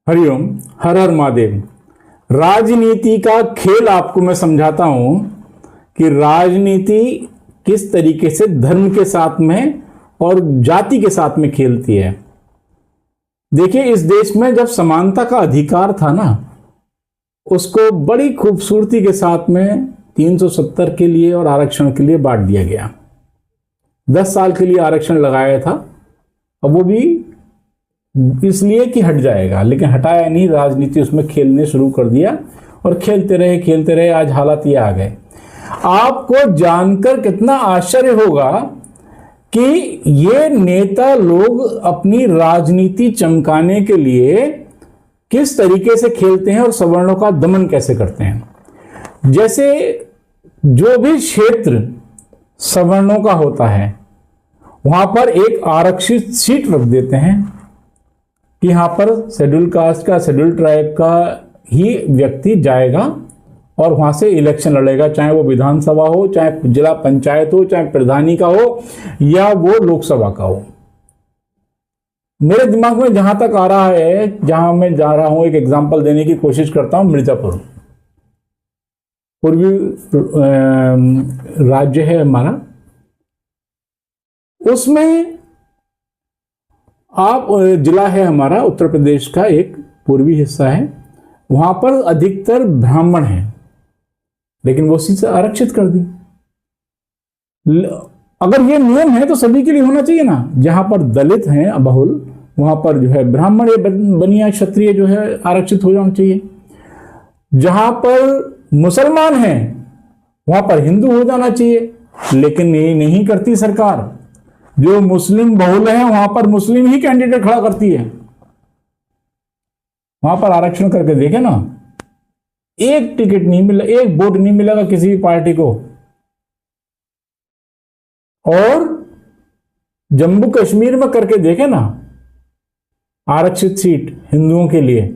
हरिओम। हर हर महादेव। राजनीति का खेल आपको मैं समझाता हूं कि राजनीति किस तरीके से धर्म के साथ में और जाति के साथ में खेलती है। देखिए, इस देश में जब समानता का अधिकार था ना, उसको बड़ी खूबसूरती के साथ में 370 के लिए और आरक्षण के लिए बांट दिया गया। 10 साल के लिए आरक्षण लगाया था, अब वो भी इसलिए कि हट जाएगा, लेकिन हटाया नहीं, राजनीति उसमें खेलने शुरू कर दिया और खेलते रहे, आज हालात ये आ गए। आपको जानकर कितना आश्चर्य होगा कि ये नेता लोग अपनी राजनीति चमकाने के लिए किस तरीके से खेलते हैं और सवर्णों का दमन कैसे करते हैं। जैसे जो भी क्षेत्र सवर्णों का होता है वहां पर एक आरक्षित सीट रख देते हैं कि यहां पर शेड्यूल कास्ट का, शेड्यूल ट्राइब का ही व्यक्ति जाएगा और वहां से इलेक्शन लड़ेगा, चाहे वो विधानसभा हो, चाहे जिला पंचायत हो, चाहे प्रधानी का हो या वो लोकसभा का हो। मेरे दिमाग में जहां तक आ रहा है, जहां मैं जा रहा हूं, एक एग्जांपल देने की कोशिश करता हूं। मिर्जापुर पूर्वी राज्य है हमारा, उसमें आप जिला है हमारा उत्तर प्रदेश का, एक पूर्वी हिस्सा है, वहां पर अधिकतर ब्राह्मण हैं, लेकिन वो सीट आरक्षित कर दी। अगर ये नियम है तो सभी के लिए होना चाहिए ना। जहां पर दलित हैं बहुल, वहां पर जो है ब्राह्मण या बनिया क्षत्रिय जो है आरक्षित हो जाना चाहिए। जहां पर मुसलमान हैं वहां पर हिंदू हो जाना चाहिए, लेकिन ये नहीं करती सरकार। जो मुस्लिम बहुल है वहां पर मुस्लिम ही कैंडिडेट खड़ा करती है। वहां पर आरक्षण करके देखे ना, एक टिकट नहीं मिला, एक वोट नहीं मिलेगा किसी भी पार्टी को। और जम्मू कश्मीर में करके देखे ना, आरक्षित सीट हिंदुओं के लिए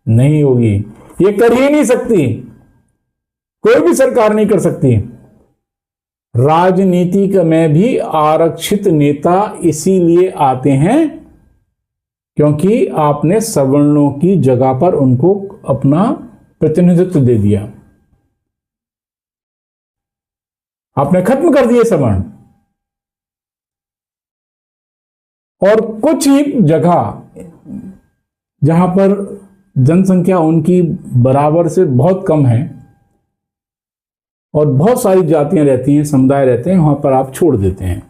नहीं होगी। ये कर ही नहीं सकती, कोई भी सरकार नहीं कर सकती। राजनीति में भी आरक्षित नेता इसीलिए आते हैं क्योंकि आपने सवर्णों की जगह पर उनको अपना प्रतिनिधित्व दे दिया, आपने खत्म कर दिए सवर्ण। और कुछ ही जगह जहां पर जनसंख्या उनकी बराबर से बहुत कम है और बहुत सारी जातियां रहती हैं, समुदाय रहते हैं, वहां पर आप छोड़ देते हैं।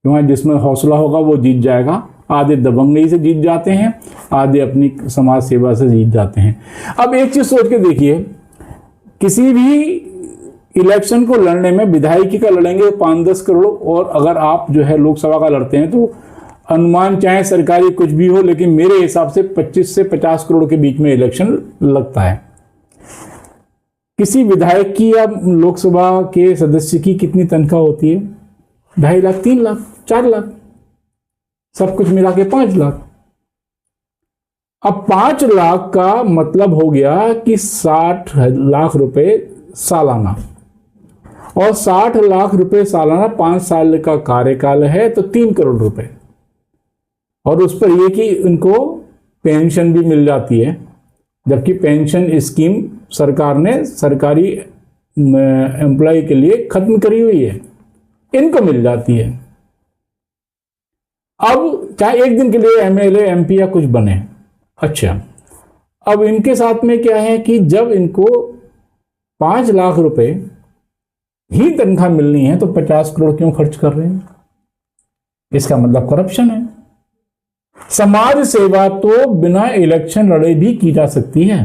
वहां जिसमें हौसला होगा वो जीत जाएगा। आधे दबंगई से जीत जाते हैं, आधे अपनी समाज सेवा से जीत जाते हैं। अब एक चीज सोच के देखिए, किसी भी इलेक्शन को लड़ने में विधायकी का लड़ेंगे 5-10 करोड़, और अगर आप जो है लोकसभा का लड़ते हैं तो अनुमान चाहे सरकारी कुछ भी हो, लेकिन मेरे हिसाब से 25 से 50 करोड़ के बीच में इलेक्शन लगता है। किसी विधायक की या लोकसभा के सदस्य की कितनी तनख्वाह होती है? 2.5 लाख, 3 लाख, 4 लाख, सब कुछ मिला के 5 लाख। अब 5 लाख का मतलब हो गया कि 60 लाख रुपए सालाना, और 60 लाख रुपए सालाना 5 साल का कार्यकाल है तो 3 करोड़ रुपए। और उस पर यह कि इनको पेंशन भी मिल जाती है, जबकि पेंशन स्कीम सरकार ने सरकारी एम्प्लॉय के लिए खत्म करी हुई है, इनको मिल जाती है। अब चाहे एक दिन के लिए एमएलए एमपी या कुछ बने, अच्छा, अब इनके साथ में क्या है कि जब इनको 5 लाख रुपए ही तनख्वाह मिलनी है तो 50 करोड़ क्यों खर्च कर रहे हैं? इसका मतलब करप्शन है। समाज सेवा तो बिना इलेक्शन लड़े भी की जा सकती है।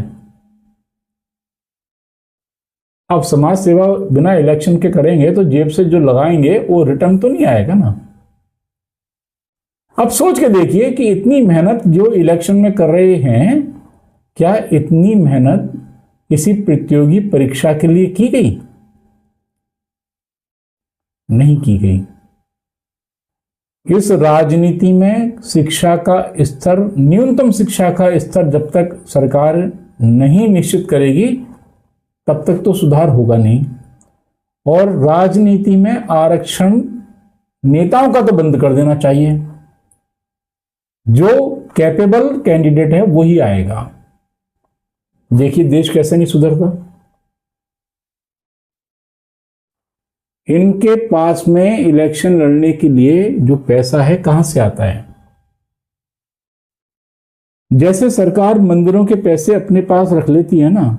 अब समाज सेवा बिना इलेक्शन के करेंगे तो जेब से जो लगाएंगे वो रिटर्न तो नहीं आएगा ना। अब सोच के देखिए कि इतनी मेहनत जो इलेक्शन में कर रहे हैं, क्या इतनी मेहनत किसी प्रतियोगी परीक्षा के लिए की गई? नहीं की गई। इस राजनीति में शिक्षा का स्तर, न्यूनतम शिक्षा का स्तर जब तक सरकार नहीं निश्चित करेगी तब तक तो सुधार होगा नहीं। और राजनीति में आरक्षण नेताओं का तो बंद कर देना चाहिए। जो कैपेबल कैंडिडेट है वही आएगा। देखिए देश कैसे नहीं सुधरता। इनके पास में इलेक्शन लड़ने के लिए जो पैसा है कहां से आता है? जैसे सरकार मंदिरों के पैसे अपने पास रख लेती है ना,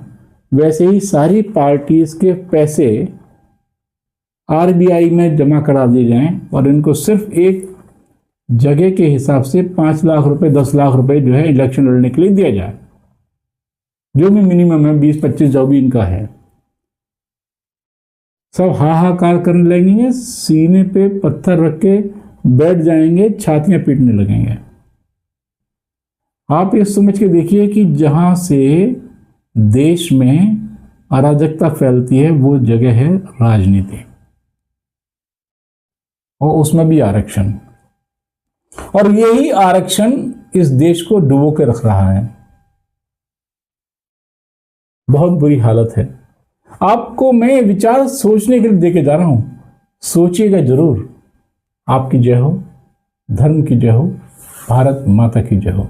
वैसे ही सारी पार्टीज के पैसे आरबीआई में जमा करा दिए जाएं और इनको सिर्फ एक जगह के हिसाब से 5 लाख रुपए 10 लाख रुपए जो है इलेक्शन लड़ने के लिए दिया जाए, जो भी मिनिमम है 20-25 जो भी इनका है। सब हाहाकार करने लगेंगे, सीने पे पत्थर रख के बैठ जाएंगे, छातियां पीटने लगेंगे। आप ये समझ के देखिए कि जहां से देश में अराजकता फैलती है वो जगह है राजनीति, और उसमें भी आरक्षण। और यही आरक्षण इस देश को डुबो के रख रहा है। बहुत बुरी हालत है। आपको मैं विचार सोचने के लिए देके जा रहा हूं, सोचिएगा जरूर। आपकी जय हो, धर्म की जय हो, भारत माता की जय हो।